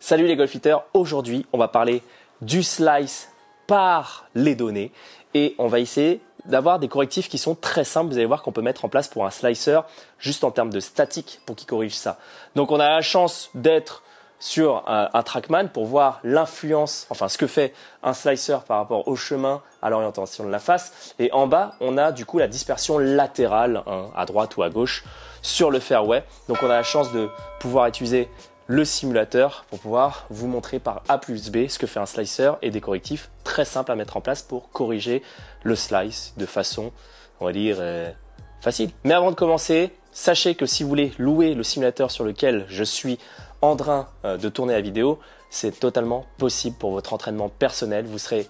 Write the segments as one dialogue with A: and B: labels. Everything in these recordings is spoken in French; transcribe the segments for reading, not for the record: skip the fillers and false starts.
A: Salut les golfiteurs, aujourd'hui on va parler du slice par les données et on va essayer d'avoir des correctifs qui sont très simples. Vous allez voir qu'on peut mettre en place pour un slicer juste en termes de statique pour qu'il corrige ça. Donc on a la chance d'être sur un TrackMan pour voir l'influence, enfin ce que fait un slicer par rapport au chemin, à l'orientation de la face. Et en bas, on a du coup la dispersion latérale, à droite ou à gauche, sur le fairway. Donc on a la chance de pouvoir utiliser le simulateur pour pouvoir vous montrer par A plus B ce que fait un slicer et des correctifs très simples à mettre en place pour corriger le slice de façon, on va dire, facile. Mais avant de commencer, sachez que si vous voulez louer le simulateur sur lequel je suis en train de tourner la vidéo, c'est totalement possible pour votre entraînement personnel. Vous serez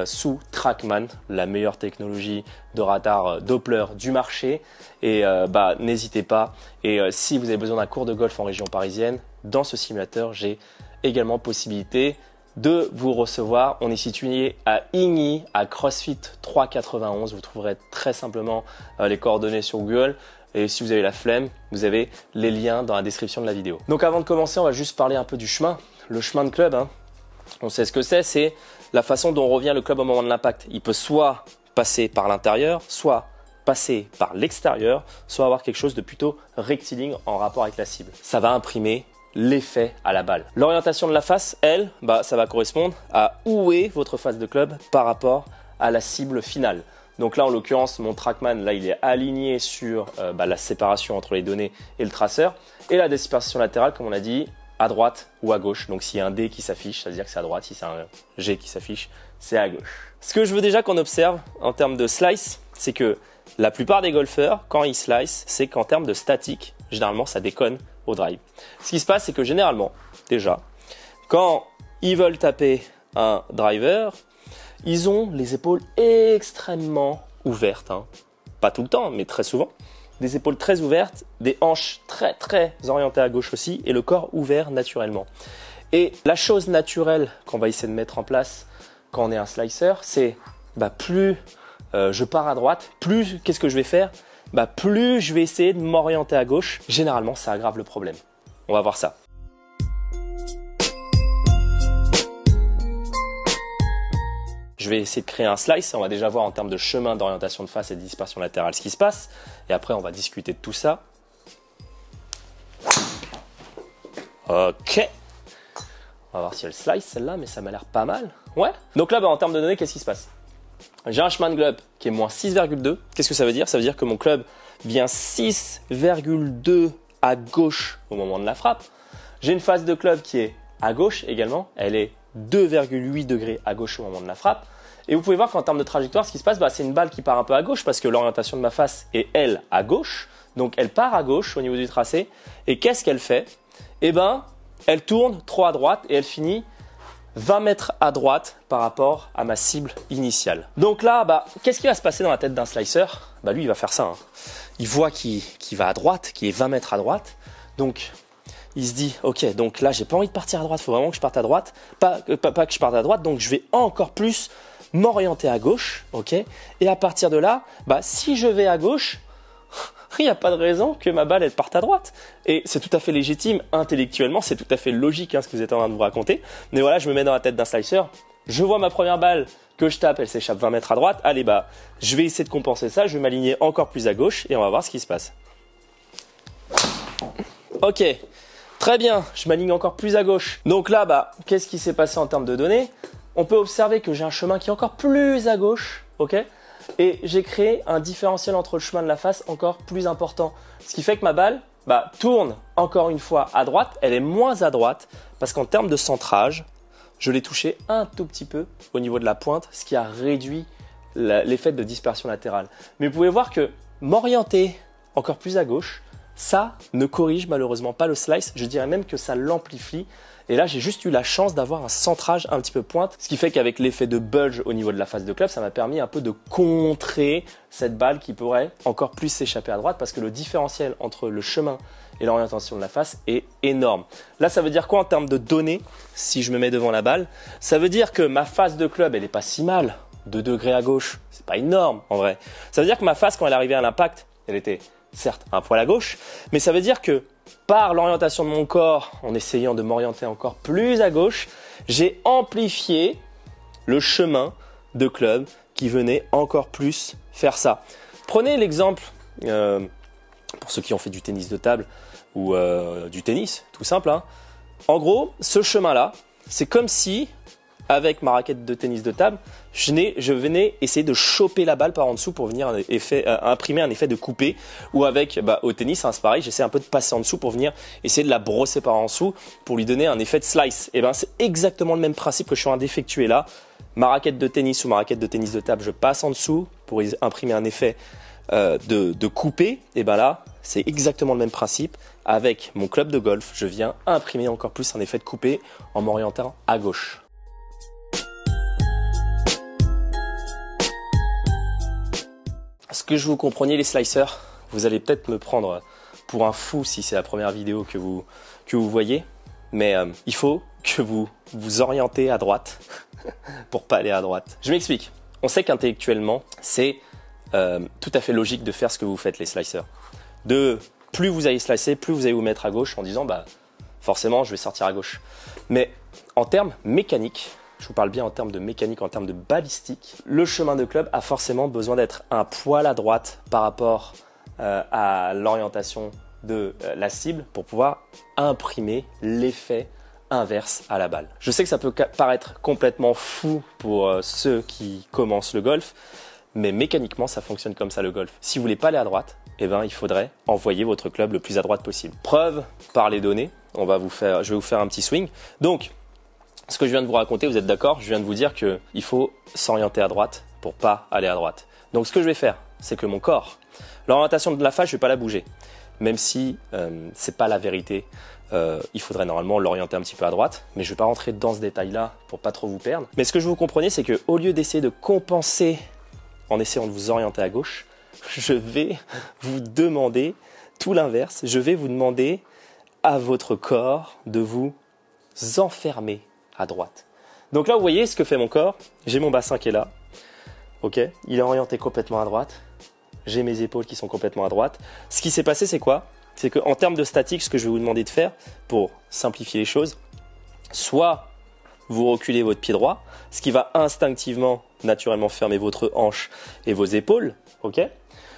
A: sous TrackMan, la meilleure technologie de radar Doppler du marché. Et n'hésitez pas. Et si vous avez besoin d'un cours de golf en région parisienne, dans ce simulateur, j'ai également possibilité de vous recevoir. On est situé à Igny, à CrossFit 391. Vous trouverez très simplement les coordonnées sur Google. Et si vous avez la flemme, vous avez les liens dans la description de la vidéo. Donc avant de commencer, on va juste parler un peu du chemin. Le chemin de club, on sait ce que c'est la façon dont revient le club au moment de l'impact. Il peut soit passer par l'intérieur, soit passer par l'extérieur, soit avoir quelque chose de plutôt rectiligne en rapport avec la cible. Ça va imprimer l'effet à la balle. L'orientation de la face, elle, ça va correspondre à où est votre face de club par rapport à la cible finale. Donc là, en l'occurrence, mon TrackMan, là, il est aligné sur la séparation entre les données et le traceur. Et la dispersion latérale, comme on a dit, à droite ou à gauche. Donc s'il y a un D qui s'affiche, ça veut dire que c'est à droite. Si c'est un G qui s'affiche, c'est à gauche. Ce que je veux déjà qu'on observe en termes de slice, c'est que la plupart des golfeurs, quand ils slice, c'est qu'en termes de statique, généralement, ça déconne au drive. Ce qui se passe, c'est que généralement, déjà, quand ils veulent taper un driver, ils ont les épaules extrêmement ouvertes. Pas tout le temps, mais très souvent. Des épaules très ouvertes, des hanches très très orientées à gauche aussi et le corps ouvert naturellement. Et la chose naturelle qu'on va essayer de mettre en place quand on est un slicer, c'est plus je pars à droite, plus qu'est-ce que je vais faire ? Plus je vais essayer de m'orienter à gauche. Généralement, ça aggrave le problème. On va voir ça. Je vais essayer de créer un slice. On va déjà voir en termes de chemin, d'orientation de face et de dispersion latérale ce qui se passe. Et après, on va discuter de tout ça. Ok. On va voir si elle slice celle-là, mais ça m'a l'air pas mal. Ouais. Donc là, en termes de données, qu'est-ce qui se passe ? J'ai un chemin de club qui est moins 6,2. Qu'est-ce que ça veut dire ? Ça veut dire que mon club vient 6,2 à gauche au moment de la frappe. J'ai une face de club qui est à gauche également. Elle est 2,8 degrés à gauche au moment de la frappe. Et vous pouvez voir qu'en termes de trajectoire, ce qui se passe, c'est une balle qui part un peu à gauche parce que l'orientation de ma face est, elle, à gauche. Donc, elle part à gauche au niveau du tracé. Et qu'est-ce qu'elle fait ? Elle tourne trop à droite et elle finit 20 mètres à droite par rapport à ma cible initiale. Donc là, qu'est-ce qui va se passer dans la tête d'un slicer ? Lui, il va faire ça. Il voit qu'il va à droite, qu'il est 20 mètres à droite. Donc, il se dit, ok, donc là, j'ai pas envie de partir à droite. Il faut vraiment que je parte à droite. Pas que je parte à droite. Donc, je vais encore plus m'orienter à gauche. Ok. Et à partir de là, si je vais à gauche, il n'y a pas de raison que ma balle, elle parte à droite. Et c'est tout à fait légitime, intellectuellement, c'est tout à fait logique ce que vous êtes en train de vous raconter. Mais voilà, je me mets dans la tête d'un slicer. Je vois ma première balle que je tape, elle s'échappe 20 mètres à droite. Allez, je vais essayer de compenser ça. Je vais m'aligner encore plus à gauche et on va voir ce qui se passe. Ok, très bien. Je m'aligne encore plus à gauche. Donc là, qu'est-ce qui s'est passé en termes de données ? On peut observer que j'ai un chemin qui est encore plus à gauche. Ok ? Et j'ai créé un différentiel entre le chemin de la face encore plus important. Ce qui fait que ma balle tourne encore une fois à droite. Elle est moins à droite parce qu'en termes de centrage, je l'ai touché un tout petit peu au niveau de la pointe, ce qui a réduit l'effet de dispersion latérale. Mais vous pouvez voir que m'orienter encore plus à gauche, ça ne corrige malheureusement pas le slice. Je dirais même que ça l'amplifie. Et là, j'ai juste eu la chance d'avoir un centrage un petit peu pointe, ce qui fait qu'avec l'effet de bulge au niveau de la face de club, ça m'a permis un peu de contrer cette balle qui pourrait encore plus s'échapper à droite parce que le différentiel entre le chemin et l'orientation de la face est énorme. Là, ça veut dire quoi en termes de données si je me mets devant la balle ? Ça veut dire que ma face de club, elle n'est pas si mal. 2 degrés à gauche, c'est pas énorme en vrai. Ça veut dire que ma face, quand elle arrivait à l'impact, elle était certes un poil à gauche, mais ça veut dire que par l'orientation de mon corps, en essayant de m'orienter encore plus à gauche, j'ai amplifié le chemin de club qui venait encore plus faire ça. Prenez l'exemple, pour ceux qui ont fait du tennis de table ou du tennis, tout simple. Hein. En gros, ce chemin-là, c'est comme si, avec ma raquette de tennis de table, je venais essayer de choper la balle par en dessous pour venir imprimer un effet de coupé. Ou avec, au tennis, hein, c'est pareil, j'essaie un peu de passer en dessous pour venir essayer de la brosser par en dessous pour lui donner un effet de slice. Et c'est exactement le même principe que je suis en train d'effectuer là. Ma raquette de tennis ou ma raquette de tennis de table, je passe en dessous pour imprimer un effet de coupé. Et là, c'est exactement le même principe. Avec mon club de golf, je viens imprimer encore plus un effet de coupé en m'orientant à gauche. Est-ce que je vous compreniez les slicers? Vous allez peut-être me prendre pour un fou si c'est la première vidéo que vous voyez. Mais il faut que vous vous orientez à droite pour pas aller à droite. Je m'explique. On sait qu'intellectuellement, c'est tout à fait logique de faire ce que vous faites les slicers. Plus vous allez slicer, plus vous allez vous mettre à gauche en disant forcément je vais sortir à gauche. Mais en termes mécaniques, je vous parle bien en termes de mécanique, en termes de balistique, le chemin de club a forcément besoin d'être un poil à droite par rapport à l'orientation de la cible pour pouvoir imprimer l'effet inverse à la balle. Je sais que ça peut paraître complètement fou pour ceux qui commencent le golf, mais mécaniquement ça fonctionne comme ça le golf. Si vous voulez pas aller à droite, il faudrait envoyer votre club le plus à droite possible. Preuve par les données, je vais vous faire un petit swing. Donc, ce que je viens de vous raconter, vous êtes d'accord? Je viens de vous dire qu'il faut s'orienter à droite pour pas aller à droite. Donc, ce que je vais faire, c'est que mon corps, l'orientation de la face, je vais pas la bouger. Même si c'est pas la vérité, il faudrait normalement l'orienter un petit peu à droite. Mais je vais pas rentrer dans ce détail-là pour pas trop vous perdre. Mais ce que je veux que vous compreniez, c'est que au lieu d'essayer de compenser en essayant de vous orienter à gauche, je vais vous demander tout l'inverse. Je vais vous demander à votre corps de vous enfermer à droite. Donc là, vous voyez ce que fait mon corps. J'ai mon bassin qui est là. Ok, il est orienté complètement à droite. J'ai mes épaules qui sont complètement à droite. Ce qui s'est passé, c'est quoi? C'est qu'en termes de statique, ce que je vais vous demander de faire pour simplifier les choses, soit vous reculez votre pied droit, ce qui va instinctivement, naturellement fermer votre hanche et vos épaules, ok?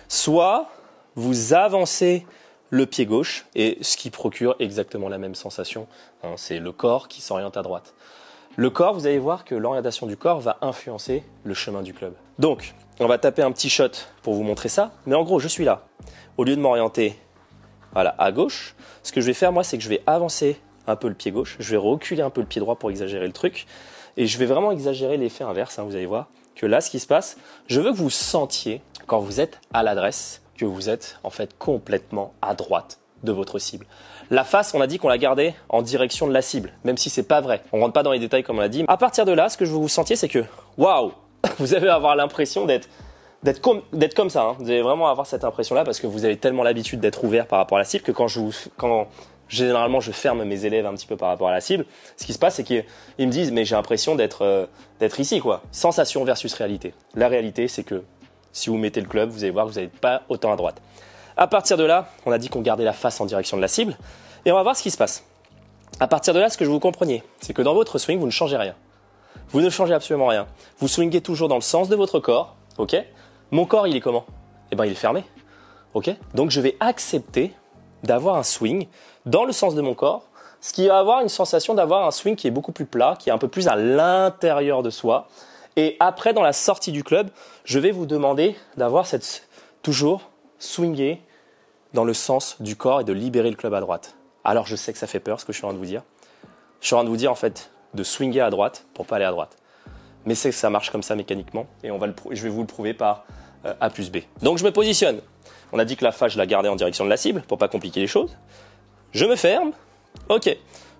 A: Soit vous avancez le pied gauche, et ce qui procure exactement la même sensation, hein, c'est le corps qui s'oriente à droite. Le corps, vous allez voir que l'orientation du corps va influencer le chemin du club. Donc, on va taper un petit shot pour vous montrer ça, mais en gros, je suis là. Au lieu de m'orienter à gauche, ce que je vais faire, moi, c'est que je vais avancer un peu le pied gauche, je vais reculer un peu le pied droit pour exagérer le truc, et je vais vraiment exagérer l'effet inverse, hein, vous allez voir que là, ce qui se passe, je veux que vous sentiez, quand vous êtes à l'adresse, que vous êtes en fait complètement à droite de votre cible. La face, on a dit qu'on la gardait en direction de la cible, même si c'est pas vrai. On rentre pas dans les détails comme on l'a dit. À partir de là, ce que je veux que vous sentiez, c'est que waouh, vous allez avoir l'impression d'être comme ça. Hein. Vous allez vraiment avoir cette impression-là parce que vous avez tellement l'habitude d'être ouvert par rapport à la cible que quand généralement je ferme mes élèves un petit peu par rapport à la cible, ce qui se passe, c'est qu'ils me disent mais j'ai l'impression d'être ici quoi. Sensation versus réalité. La réalité, c'est que si vous mettez le club, vous allez voir que vous n'êtes pas autant à droite. À partir de là, on a dit qu'on gardait la face en direction de la cible. Et on va voir ce qui se passe. À partir de là, ce que je veux que vous compreniez, c'est que dans votre swing, vous ne changez rien. Vous ne changez absolument rien. Vous swingez toujours dans le sens de votre corps. Ok ? Mon corps, il est comment ? Il est fermé. Ok ? Donc, je vais accepter d'avoir un swing dans le sens de mon corps, ce qui va avoir une sensation d'avoir un swing qui est beaucoup plus plat, qui est un peu plus à l'intérieur de soi. Et après, dans la sortie du club, je vais vous demander d'avoir toujours swinguer dans le sens du corps et de libérer le club à droite. Alors, je sais que ça fait peur, ce que je suis en train de vous dire. Je suis en train de vous dire, en fait, de swinger à droite pour pas aller à droite. Mais c'est que ça marche comme ça mécaniquement et je vais vous le prouver par A plus B. Donc, je me positionne. On a dit que la face, je la gardais en direction de la cible pour pas compliquer les choses. Je me ferme. Ok.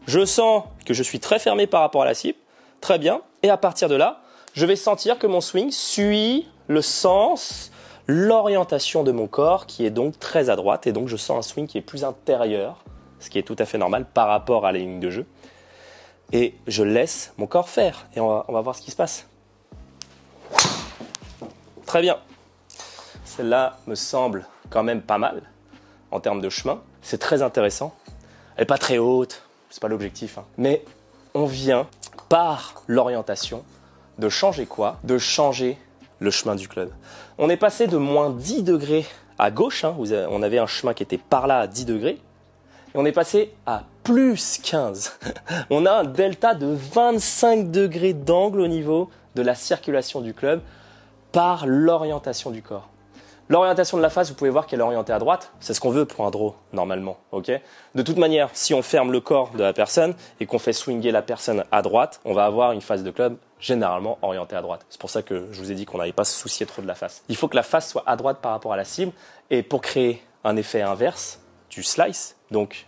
A: Je sens que je suis très fermé par rapport à la cible. Très bien. Et à partir de là, je vais sentir que mon swing suit le sens, l'orientation de mon corps qui est donc très à droite. Et donc, je sens un swing qui est plus intérieur, ce qui est tout à fait normal par rapport à la ligne de jeu. Et je laisse mon corps faire. Et on va voir ce qui se passe. Très bien. Celle-là me semble quand même pas mal en termes de chemin. C'est très intéressant. Elle n'est pas très haute, c'est pas l'objectif, hein. Mais on vient, par l'orientation, de changer quoi? De changer le chemin du club. On est passé de moins 10 degrés à gauche, hein. On avait un chemin qui était par là à 10 degrés. Et on est passé à plus 15. On a un delta de 25 degrés d'angle au niveau de la circulation du club par l'orientation du corps. L'orientation de la face, vous pouvez voir qu'elle est orientée à droite. C'est ce qu'on veut pour un draw, normalement. Okay, de toute manière, si on ferme le corps de la personne et qu'on fait swinger la personne à droite, on va avoir une face de club généralement orientée à droite. C'est pour ça que je vous ai dit qu'on n'allait pas se soucier trop de la face. Il faut que la face soit à droite par rapport à la cible. Et pour créer un effet inverse du slice, donc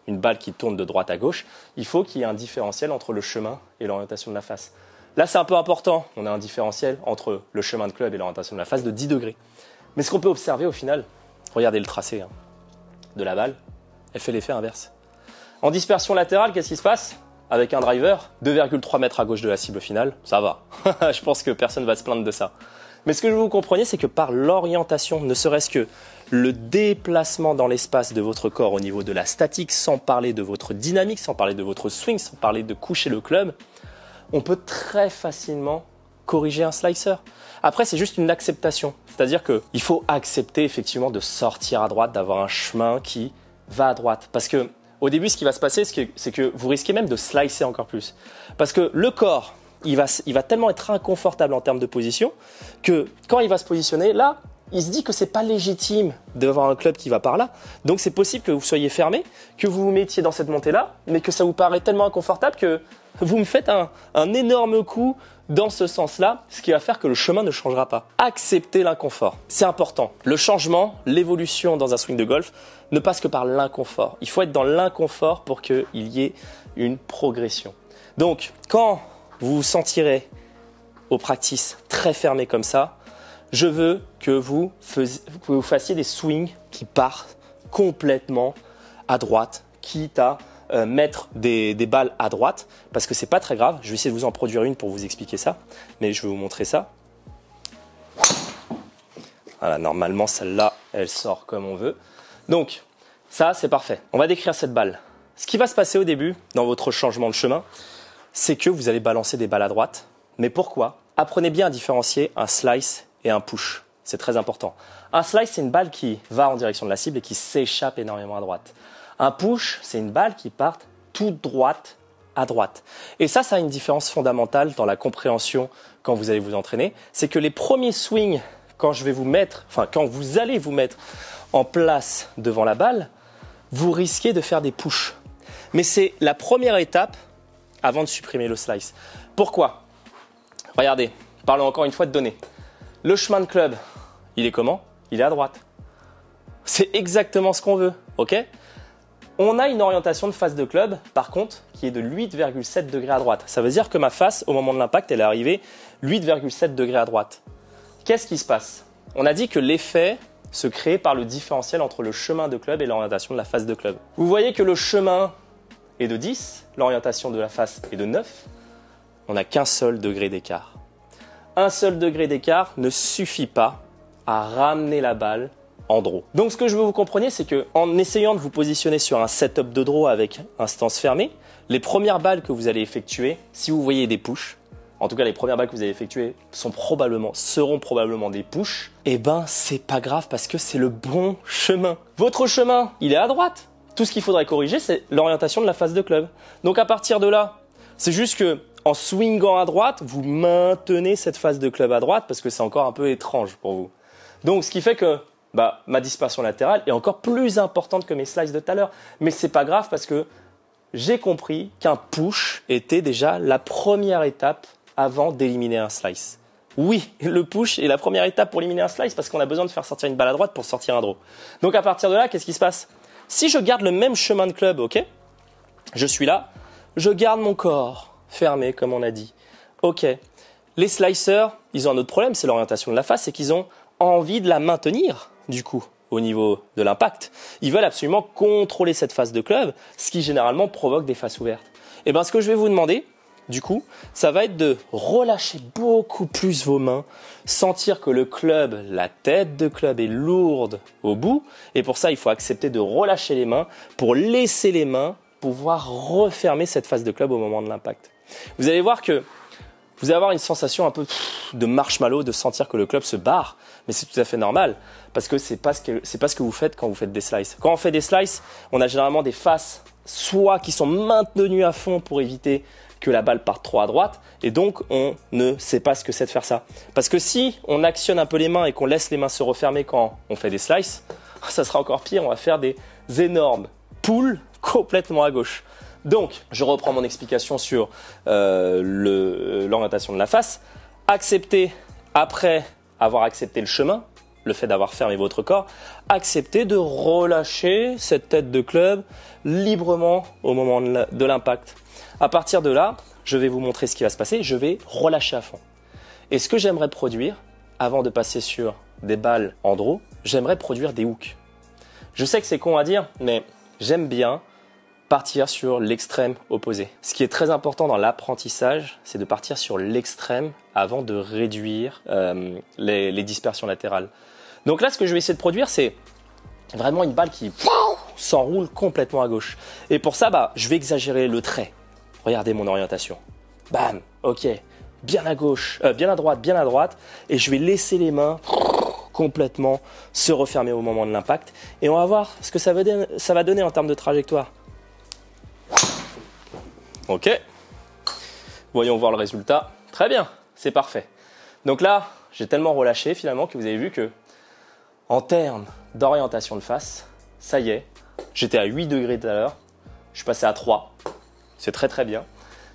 A: une balle qui tourne de droite à gauche, il faut qu'il y ait un différentiel entre le chemin et l'orientation de la face. Là, c'est un peu important. On a un différentiel entre le chemin de club et l'orientation de la face de 10 degrés. Mais ce qu'on peut observer au final, regardez le tracé de la balle, elle fait l'effet inverse. En dispersion latérale, qu'est-ce qui se passe? Avec un driver, 2,3 mètres à gauche de la cible finale, ça va. Je pense que personne ne va se plaindre de ça. Mais ce que je veux que vous compreniez, c'est que par l'orientation, ne serait-ce que le déplacement dans l'espace de votre corps au niveau de la statique, sans parler de votre dynamique, sans parler de votre swing, sans parler de coucher le club, on peut très facilement corriger un slicer. Après, c'est juste une acceptation. C'est-à-dire qu'il faut accepter effectivement de sortir à droite, d'avoir un chemin qui va à droite. Parce que au début, ce qui va se passer, c'est que vous risquez même de slicer encore plus. Parce que le corps, il va tellement être inconfortable en termes de position que quand il va se positionner, là, il se dit que c'est pas légitime d'avoir un club qui va par là. Donc c'est possible que vous soyez fermé, que vous vous mettiez dans cette montée-là, mais que ça vous paraît tellement inconfortable que vous me faites un énorme coup dans ce sens-là, ce qui va faire que le chemin ne changera pas. Accepter l'inconfort, c'est important. Le changement, l'évolution dans un swing de golf ne passe que par l'inconfort. Il faut être dans l'inconfort pour qu'il y ait une progression. Donc, quand vous vous sentirez au practice très fermé comme ça, je veux que vous fassiez des swings qui partent complètement à droite, quitte à mettre des balles à droite, parce que c'est pas très grave. Je vais essayer de vous en produire une pour vous expliquer ça, mais je vais vous montrer ça. Voilà, normalement celle-là, elle sort comme on veut. Donc ça, c'est parfait. On va décrire cette balle. Ce qui va se passer au début, dans votre changement de chemin, c'est que vous allez balancer des balles à droite. Mais pourquoi? Apprenez bien à différencier un slice et un push. C'est très important. Un slice, c'est une balle qui va en direction de la cible et qui s'échappe énormément à droite. Un push, c'est une balle qui part toute droite à droite. Et ça a une différence fondamentale dans la compréhension quand vous allez vous entraîner. C'est que les premiers swings, quand vous allez vous mettre en place devant la balle, vous risquez de faire des pushs. Mais c'est la première étape avant de supprimer le slice. Pourquoi? Regardez, parlons encore une fois de données. Le chemin de club, il est comment? Il est à droite. C'est exactement ce qu'on veut, ok? On a une orientation de face de club, par contre, qui est de 8,7 degrés à droite. Ça veut dire que ma face, au moment de l'impact, elle est arrivée 8,7 degrés à droite. Qu'est-ce qui se passe? On a dit que l'effet se crée par le différentiel entre le chemin de club et l'orientation de la face de club. Vous voyez que le chemin est de 10, l'orientation de la face est de 9. On n'a qu'un seul degré d'écart. Un seul degré d'écart ne suffit pas à ramener la balle en draw. Donc ce que je veux que vous compreniez, c'est qu'en essayant de vous positionner sur un setup de draw avec un stance fermé, les premières balles que vous allez effectuer, si vous voyez des pushs, en tout cas les premières balles que vous allez effectuer seront probablement des pushs, et ben c'est pas grave parce que c'est le bon chemin. Votre chemin, il est à droite. Tout ce qu'il faudrait corriger, c'est l'orientation de la face de club. Donc à partir de là, c'est juste que en swingant à droite, vous maintenez cette face de club à droite parce que c'est encore un peu étrange pour vous. Donc ce qui fait que ma dispersion latérale est encore plus importante que mes slices de tout à l'heure. Mais c'est pas grave parce que j'ai compris qu'un push était déjà la première étape avant d'éliminer un slice. Oui, le push est la première étape pour éliminer un slice parce qu'on a besoin de faire sortir une balle à droite pour sortir un draw. Donc à partir de là, qu'est-ce qui se passe? Si je garde le même chemin de club, ok, je suis là, je garde mon corps fermé comme on a dit. Ok, les slicers, ils ont un autre problème, c'est l'orientation de la face, c'est qu'ils ont envie de la maintenir du coup au niveau de l'impact. Ils veulent absolument contrôler cette face de club, ce qui généralement provoque des faces ouvertes. Et bien ce que je vais vous demander, du coup, ça va être de relâcher beaucoup plus vos mains, sentir que le club, la tête de club est lourde au bout. Et pour ça, il faut accepter de relâcher les mains pour laisser les mains pouvoir refermer cette face de club au moment de l'impact. Vous allez voir que vous allez avoir une sensation un peu de marshmallow, de sentir que le club se barre, mais c'est tout à fait normal parce que c'est pas ce que vous faites quand vous faites des slices. Quand on fait des slices, on a généralement des faces soit qui sont maintenues à fond pour éviter que la balle parte trop à droite, et donc on ne sait pas ce que c'est de faire ça. Parce que si on actionne un peu les mains et qu'on laisse les mains se refermer quand on fait des slices, ça sera encore pire, on va faire des énormes poules complètement à gauche. Donc, je reprends mon explication sur l'orientation de la face. Acceptez, après avoir accepté le chemin, le fait d'avoir fermé votre corps, acceptez de relâcher cette tête de club librement au moment de l'impact. À partir de là, je vais vous montrer ce qui va se passer. Je vais relâcher à fond. Et ce que j'aimerais produire, avant de passer sur des balles en draw, j'aimerais produire des hooks. Je sais que c'est con à dire, mais j'aime bien partir sur l'extrême opposé. Ce qui est très important dans l'apprentissage, c'est de partir sur l'extrême avant de réduire les dispersions latérales. Donc là, ce que je vais essayer de produire, c'est vraiment une balle qui s'enroule complètement à gauche. Et pour ça, je vais exagérer le trait. Regardez mon orientation. Bam, ok, bien à gauche, bien à droite, et je vais laisser les mains complètement se refermer au moment de l'impact. Et on va voir ce que ça va donner en termes de trajectoire. Ok, voyons voir le résultat. Très bien, c'est parfait. Donc là, j'ai tellement relâché finalement que vous avez vu que en termes d'orientation de face, ça y est, j'étais à 8 degrés tout à l'heure, je suis passé à 3, c'est très très bien.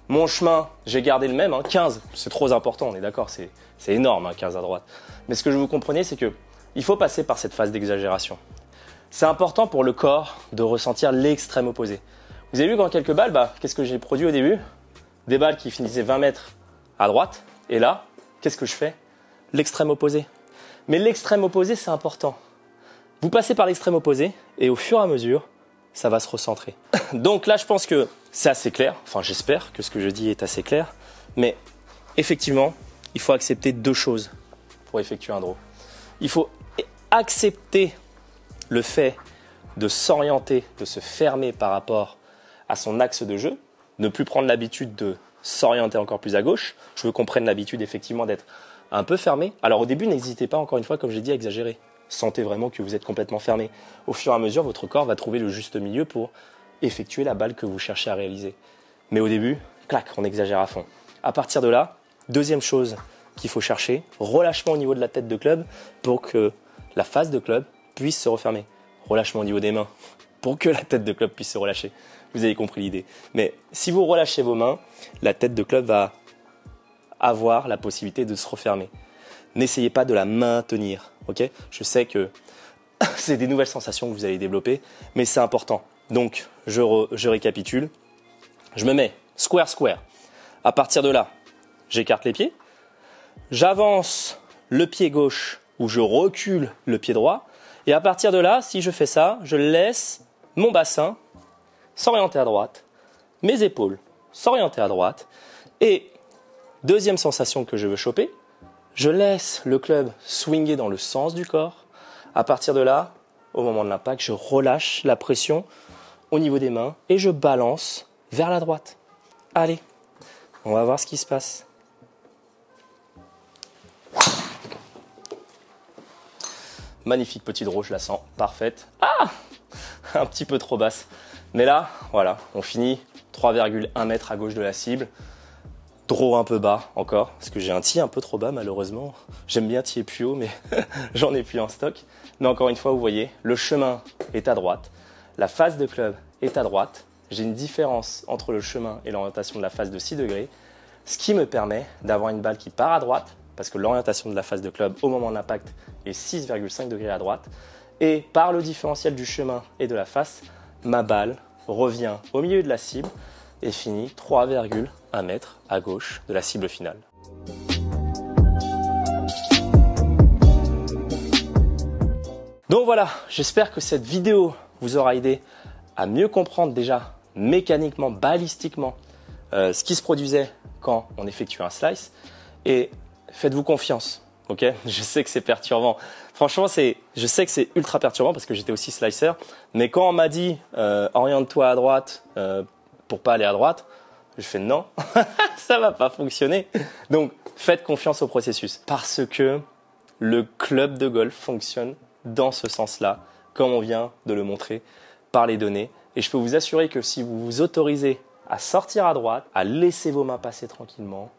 A: Mon chemin, j'ai gardé le même, 15, c'est trop important, on est d'accord, c'est énorme, 15 à droite. Mais ce que je veux que vous compreniez, c'est qu'il faut passer par cette phase d'exagération. C'est important pour le corps de ressentir l'extrême opposé. Vous avez vu qu'en quelques balles, qu'est-ce que j'ai produit au début? Des balles qui finissaient 20 mètres à droite. Et là, qu'est-ce que je fais? L'extrême opposé. Mais l'extrême opposé, c'est important. Vous passez par l'extrême opposé et au fur et à mesure, ça va se recentrer. Donc là, je pense que c'est assez clair. Enfin, j'espère que ce que je dis est assez clair. Mais effectivement, il faut accepter deux choses pour effectuer un draw. Il faut accepter le fait de s'orienter, de se fermer par rapport à son axe de jeu, ne plus prendre l'habitude de s'orienter encore plus à gauche. Je veux qu'on prenne l'habitude effectivement d'être un peu fermé. Alors au début, n'hésitez pas, encore une fois, comme j'ai dit, à exagérer. Sentez vraiment que vous êtes complètement fermé. Au fur et à mesure, votre corps va trouver le juste milieu pour effectuer la balle que vous cherchez à réaliser. Mais au début, clac, on exagère à fond. À partir de là, deuxième chose qu'il faut chercher, relâchement au niveau de la tête de club pour que la face de club puisse se refermer. Relâchement au niveau des mains pour que la tête de club puisse se relâcher. Vous avez compris l'idée. Mais si vous relâchez vos mains, la tête de club va avoir la possibilité de se refermer. N'essayez pas de la maintenir. Okay ? Je sais que c'est des nouvelles sensations que vous allez développer, mais c'est important. Donc, je récapitule. Je me mets square, square. À partir de là, j'écarte les pieds. J'avance le pied gauche ou je recule le pied droit. Et à partir de là, si je fais ça, je laisse mon bassin s'orienter à droite, mes épaules s'orienter à droite. Et deuxième sensation que je veux choper, je laisse le club swinger dans le sens du corps. À partir de là, au moment de l'impact, je relâche la pression au niveau des mains et je balance vers la droite. Allez, on va voir ce qui se passe. Magnifique petit draw, je la sens parfaite. Ah, un petit peu trop basse. Mais là, voilà, on finit 3,1 mètres à gauche de la cible. Draw un peu bas encore, parce que j'ai un tee un peu trop bas malheureusement. J'aime bien tirer plus haut, mais j'en ai plus en stock. Mais encore une fois, vous voyez, le chemin est à droite. La face de club est à droite. J'ai une différence entre le chemin et l'orientation de la face de 6 degrés. Ce qui me permet d'avoir une balle qui part à droite, parce que l'orientation de la face de club au moment de l'impact est 6,5 degrés à droite. Et par le différentiel du chemin et de la face, ma balle revient au milieu de la cible et finit 3,1 mètres à gauche de la cible finale. Donc voilà, j'espère que cette vidéo vous aura aidé à mieux comprendre déjà mécaniquement, balistiquement, ce qui se produisait quand on effectue un slice. Et faites-vous confiance, ok? Je sais que c'est perturbant. Franchement, je sais que c'est ultra perturbant parce que j'étais aussi slicer. Mais quand on m'a dit oriente-toi à droite pour pas aller à droite, je fais non, ça va pas fonctionner. Donc, faites confiance au processus parce que le club de golf fonctionne dans ce sens-là, comme on vient de le montrer par les données. Et je peux vous assurer que si vous vous autorisez à sortir à droite, à laisser vos mains passer tranquillement,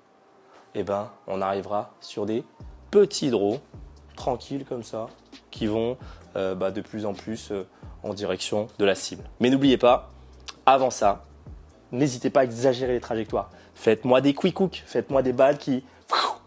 A: eh ben, on arrivera sur des petits draws, tranquilles comme ça, qui vont de plus en plus en direction de la cible. Mais n'oubliez pas, avant ça, n'hésitez pas à exagérer les trajectoires. Faites-moi des quick hooks, faites-moi des balles qui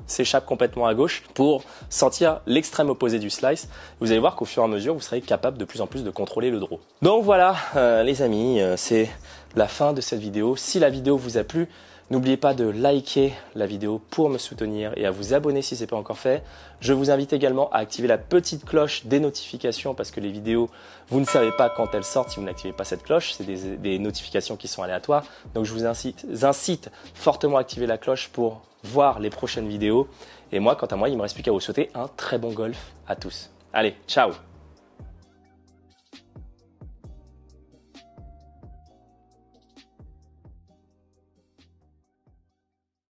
A: s'échappent complètement à gauche pour sentir l'extrême opposé du slice. Vous allez voir qu'au fur et à mesure, vous serez capable de plus en plus de contrôler le draw. Donc voilà, les amis, c'est la fin de cette vidéo. Si la vidéo vous a plu, n'oubliez pas de liker la vidéo pour me soutenir et à vous abonner si ce n'est pas encore fait. Je vous invite également à activer la petite cloche des notifications parce que les vidéos, vous ne savez pas quand elles sortent si vous n'activez pas cette cloche. C'est des notifications qui sont aléatoires. Donc je vous incite fortement à activer la cloche pour voir les prochaines vidéos. Et moi, quant à moi, il ne me reste plus qu'à vous souhaiter un très bon golf à tous. Allez, ciao!